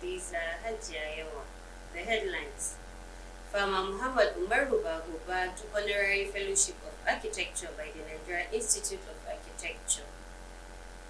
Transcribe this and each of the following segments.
Hadiza Hajia Yawa. The headlines. Farmer Muhammad Umaru Bago bagged Honorary Fellowship of Architecture by the Nigeria Institute of Architecture.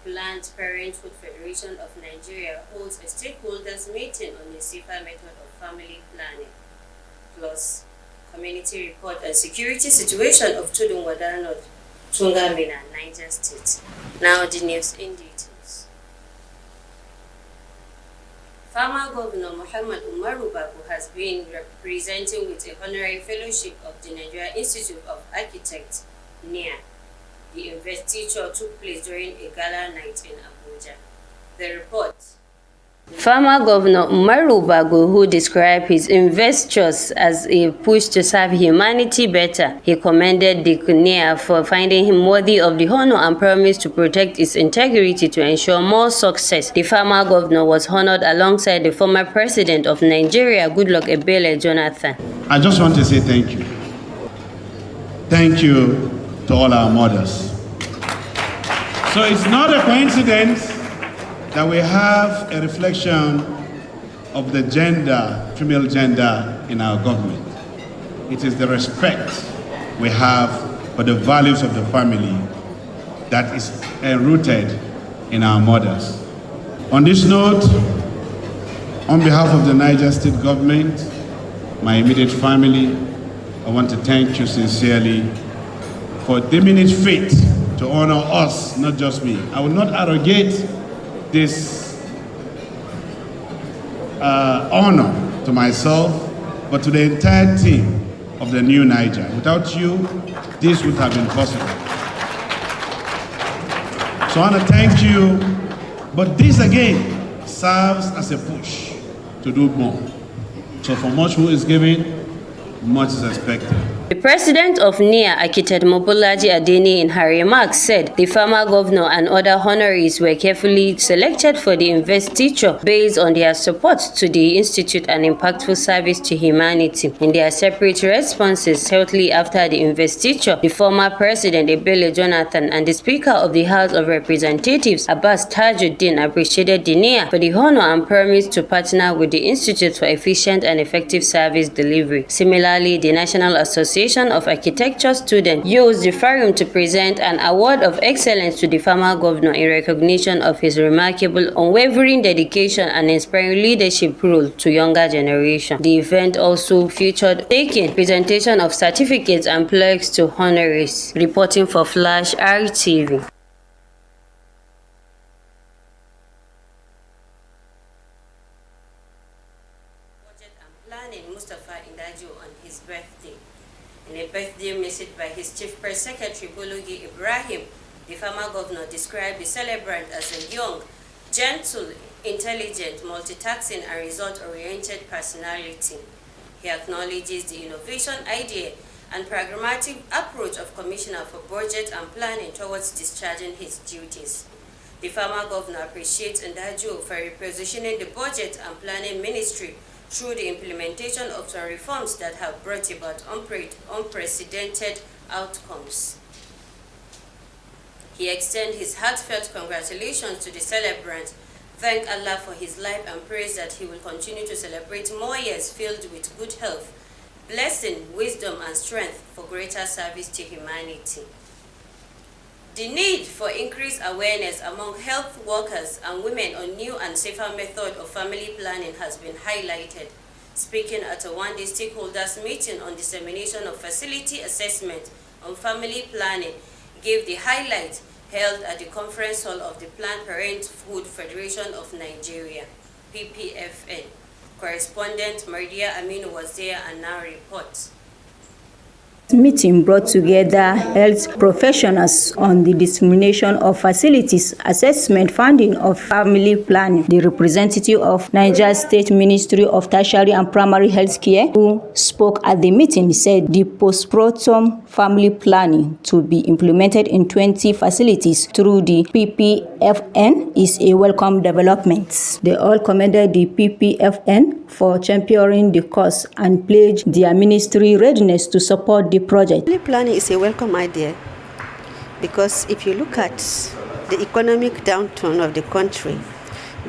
Planned Parenthood Federation of Nigeria holds a stakeholders meeting on a safer method of family planning. Plus, community report and security situation of Tudun-Wada North, Tungamina, Niger State. Now the news in details. Former Governor Muhammad Umaru Bago has been presenting with a honorary fellowship of the Nigeria Institute of Architects, NIA. The investiture took place during a gala night in Abuja. The report. Former Governor Umaru Bago, who described his investitures as a push to serve humanity better, he commended the NIA for finding him worthy of the honor and promised to protect its integrity to ensure more success. The former governor was honored alongside the former president of Nigeria, Goodluck Ebele Jonathan. I just want to say thank you. Thank you to all our mothers. So it's not a coincidence that we have a reflection of the gender, female gender in our government. It is the respect we have for the values of the family that is rooted in our mothers. On this note, on behalf of the Niger State government, my immediate family, I want to thank you sincerely for deeming it fit to honor us, not just me. I will not arrogate this honor to myself, but to the entire team of the new Niger. Without you, this would have been possible. So I want to thank you, but this again serves as a push to do more. So for much who is giving, much is expected. The president of NIA, Architect Mobolaji Adeni, in her remarks said the former governor and other honorees were carefully selected for the investiture based on their support to the institute and impactful service to humanity. In their separate responses shortly after the investiture, the former president Ebele Jonathan and the speaker of the House of Representatives Abbas Tajuddin appreciated the NIA for the honor and promised to partner with the institute for efficient and effective service delivery. Similarly, the National Association of Architecture students used the forum to present an award of excellence to the former governor in recognition of his remarkable, unwavering dedication and inspiring leadership role to younger generation. The event also featured taking presentation of certificates and plaques to honorees. Reporting for Flash RTV. Planning Mustafa Indajo on his birthday. In a birthday message by his chief press secretary Bologi Ibrahim, the former governor described the celebrant as a young, gentle, intelligent, multitasking and result-oriented personality. He acknowledges the innovation idea and pragmatic approach of Commissioner for Budget and Planning towards discharging his duties. The former governor appreciates Indajo for repositioning the Budget and Planning Ministry through the implementation of some reforms that have brought about unprecedented outcomes. He extends his heartfelt congratulations to the celebrant, thank Allah for his life and prays that he will continue to celebrate more years filled with good health, blessing, wisdom and strength for greater service to humanity. The need for increased awareness among health workers and women on new and safer method of family planning has been highlighted. Speaking at a one-day stakeholders meeting on dissemination of facility assessment on family planning, gave the highlight held at the conference hall of the Planned Parenthood Federation of Nigeria, PPFN. Correspondent Maridia Aminu was there and now reports. Meeting brought together health professionals on the dissemination of facilities assessment funding of family planning. The representative of Niger State Ministry of Tertiary and Primary Health Care, who spoke at the meeting, said the postpartum family planning to be implemented in 20 facilities through the PPFN is a welcome development. They all commended the PPFN for championing the cause and pledged their ministry readiness to support the project. Family planning is a welcome idea because if you look at the economic downturn of the country,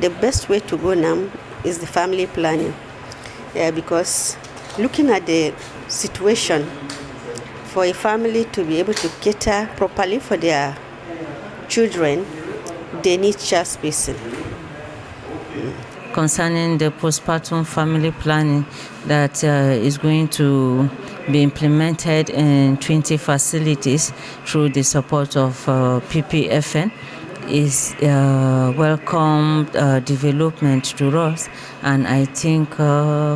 the best way to go now is the family planning. Because looking at the situation, for a family to be able to cater properly for their children, they need child spacing. Concerning the postpartum family planning that is going to be implemented in 20 facilities through the support of PPFN is welcome development to us, and I think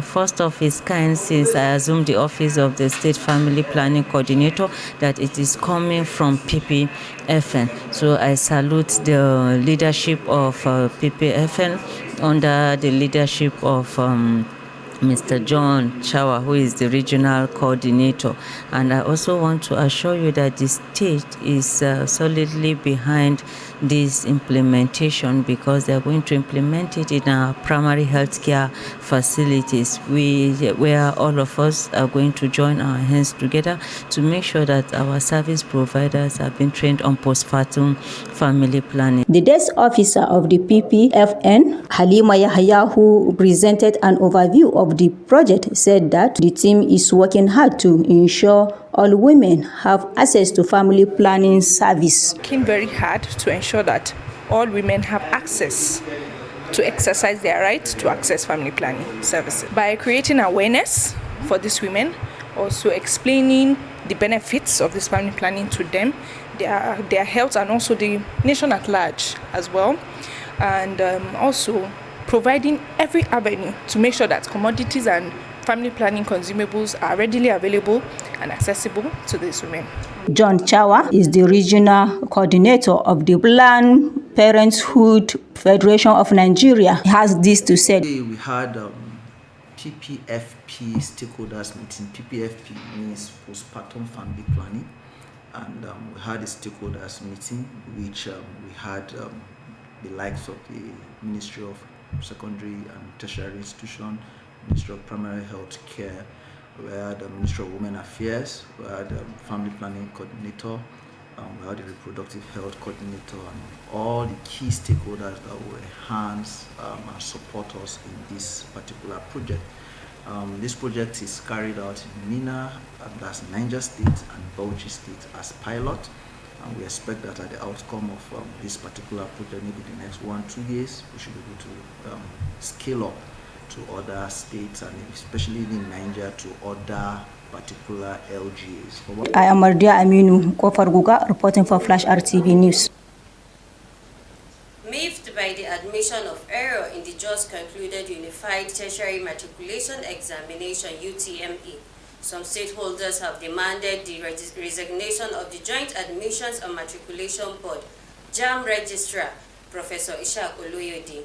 first of its kind since I assumed the office of the State Family Planning Coordinator, that it is coming from PPFN. So I salute the leadership of PPFN under the leadership of Mr. John Chawa, who is the regional coordinator. And I also want to assure you that the state is solidly behind this implementation, because they're going to implement it in our primary healthcare facilities, where all of us are going to join our hands together to make sure that our service providers have been trained on postpartum family planning. The desk officer of the PPFN, Halima Yahya, who presented an overview of the project, said that the team is working hard to ensure all women have access to family planning service. Working very hard to ensure that all women have access to exercise their right to access family planning services by creating awareness for these women, also explaining the benefits of this family planning to them, their health, and also the nation at large as well, and also providing every avenue to make sure that commodities and family planning consumables are readily available and accessible to these women. John Chawa is the regional coordinator of the Planned Parenthood Federation of Nigeria. He has this to say. We had PPFP stakeholders meeting. PPFP means postpartum family planning, and we had a stakeholders meeting, which we had the likes of the Ministry of Secondary and Tertiary Institution, Ministry of Primary Health Care, we had the Ministry of Women Affairs, we had the Family Planning Coordinator, we had the Reproductive Health Coordinator, and all the key stakeholders that will enhance and support us in this particular project. This project is carried out in Minna, that's Niger State, and Bauchi State as pilot. And we expect that at the outcome of this particular project, maybe the next 1-2 years, we should be able to scale up to other states, and especially in Niger, to other particular LGAs. I am Mardia Aminu Kofarguga, reporting for Flash RTV News. Miffed by the admission of error in the just concluded Unified Tertiary Matriculation Examination (UTME), some stakeholders have demanded the resignation of the Joint Admissions and Matriculation Board (JAM) Registrar, Professor Ishaq Oloyede,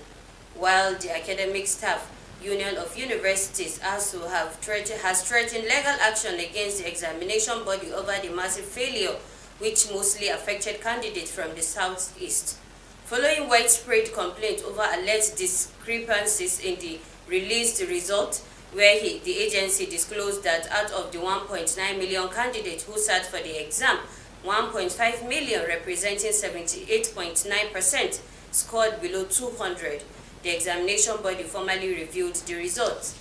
while the Academic Staff Union of Universities also has threatened legal action against the examination body over the massive failure which mostly affected candidates from the southeast. Following widespread complaint over alleged discrepancies in the released result, where the agency disclosed that out of the 1.9 million candidates who sat for the exam, 1.5 million, representing 78.9%, scored below 200. The examination body formally reviewed the results.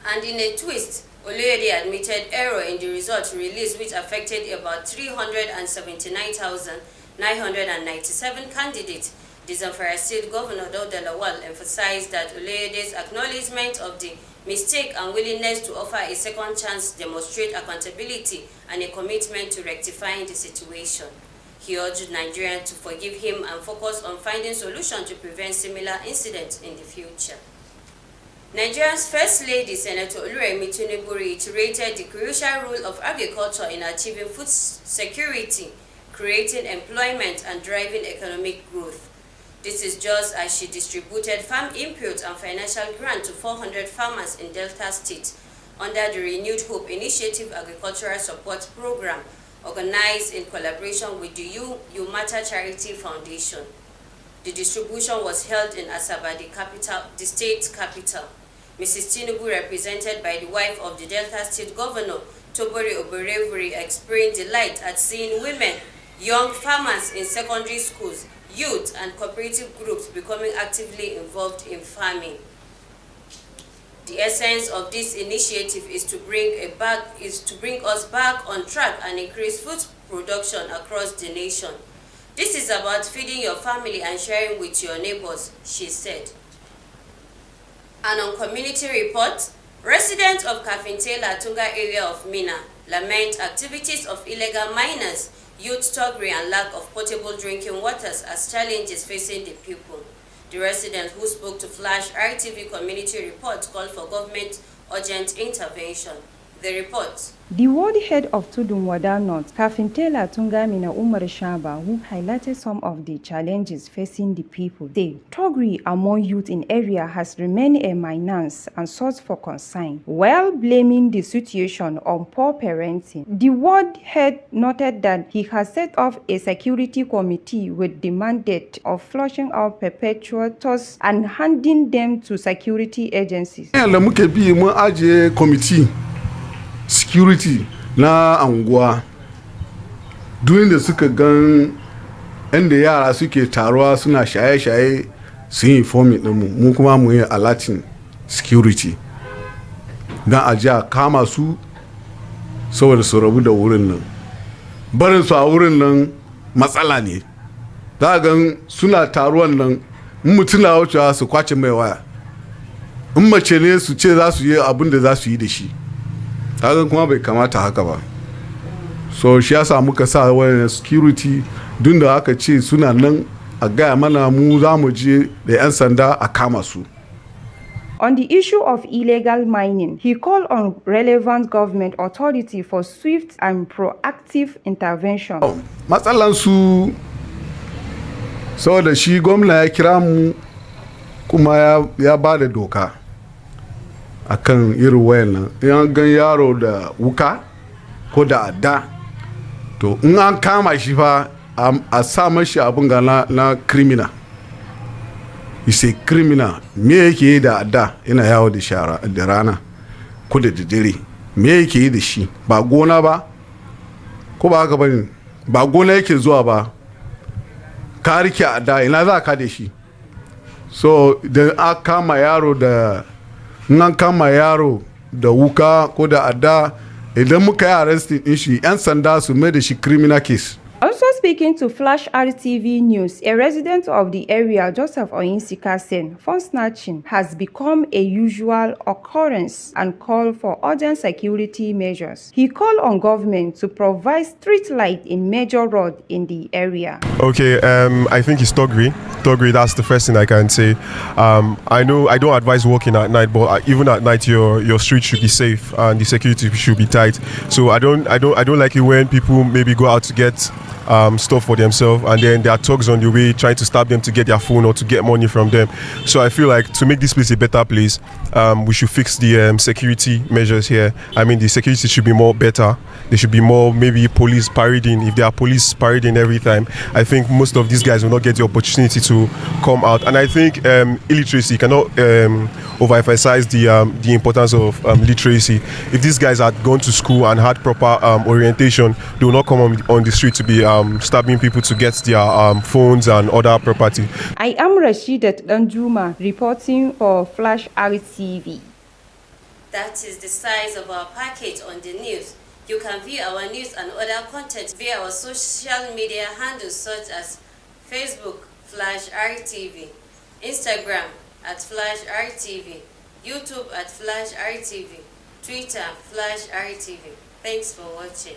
And in a twist, Oloyede admitted error in the results released, which affected about 379,997 candidates. The Zamfara State Governor Dauda Lawal emphasized that Oloyede's acknowledgement of the mistake and willingness to offer a second chance demonstrate accountability and a commitment to rectifying the situation. He urged Nigerians to forgive him and focus on finding solutions to prevent similar incidents in the future. Nigeria's First Lady, Senator Oluremi Tinubu, reiterated the crucial role of agriculture in achieving food security, creating employment, and driving economic growth. This is just as she distributed farm inputs and financial grants to 400 farmers in Delta State under the Renewed Hope Initiative Agricultural Support Program, organized in collaboration with the You Matter Charity Foundation. The distribution was held in Asaba, the state capital. Mrs. Tinubu, represented by the wife of the Delta State Governor, Tobori Oberevuri, experienced delight at seeing women, young farmers in secondary schools, youth and cooperative groups becoming actively involved in farming. The essence of this initiative is to bring us back on track and increase food production across the nation. This is about feeding your family and sharing with your neighbors, she said. And on community report, residents of Kafintela Tunga area of Minna lament activities of illegal miners, youth thuggery and lack of potable drinking waters as challenges facing the people. The resident who spoke to Flash RTV Community Report called for government urgent intervention. The report. The ward head of Tudunwada North, Kafintela Tunga Minna Umar Shaba, who highlighted some of the challenges facing the people, said thuggery among youth in area has remained a menace and source for concern. While blaming the situation on poor parenting, the ward head noted that he has set up a security committee with the mandate of flushing out perpetrators and handing them to security agencies. Security na anguwa during da suka gan inda yara suke taruwa suna shaye-shaye sun yi forming ɗinmu mu kuma mu yi alerting security don a ji a kama su saboda su rabu da wurin nan barin su a wurin nan matsala ne za gan suna taruwan nan mutum na wucewa su kwace mai waya in mace ne su ce za su yi abin da za su yi da shi hakan kuma bai kamata haka ba so shi yasa muka sa wayan security duk da aka ce suna nan a gaya mana mu za mu je da 'yan sanda a kama su. On the issue of illegal mining, he called on relevant government authority for swift and proactive intervention. Matsalan su saboda shi gwamna ya kira mu kuma ya ba da doka akan irin wayan nan yan gan yaro da wuka ko da adda to in an kama shi fa a sa mashi abin ga na criminal is a criminal me yake yi da adda ina yawo da shara da rana ko da dare me yake yi da shi ba gona ba ko ba haka bane ba gona yake zuwa ba ka rike adda ina za ka da shi so da aka kama yaro da nan kama yaro da wuka ko da adda idan muka yi arrestin din shi 'yan sanda su mai da shi criminal case. Also speaking to Flash RTV News, a resident of the area, Joseph Oyinsika, said phone snatching has become a usual occurrence and called for urgent security measures. He called on government to provide street light in major roads in the area. Okay, I think it's thuggery. Thuggery, that's the first thing I can say. I know I don't advise walking at night, but even at night your street should be safe and the security should be tight. So I don't like it when people maybe go out to get stuff for themselves and then there are thugs on the way trying to stab them to get their phone or to get money from them. So I feel like to make this place a better place, we should fix the security measures here. I mean, the security should be more better. There should be more maybe police parading. If there are police parading every time, I think most of these guys will not get the opportunity to come out. And I think illiteracy cannot overemphasize the importance of literacy. If these guys had gone to school and had proper orientation, they will not come on the street to be stabbing people to get their phones and other property. I am Rashidat Danjuma reporting for Flash RTV. That is the size of our package on the news. You can view our news and other content via our social media handles such as Facebook, Flash RTV, Instagram at Flash RTV, YouTube at Flash RTV, Twitter, Flash RTV. Thanks for watching.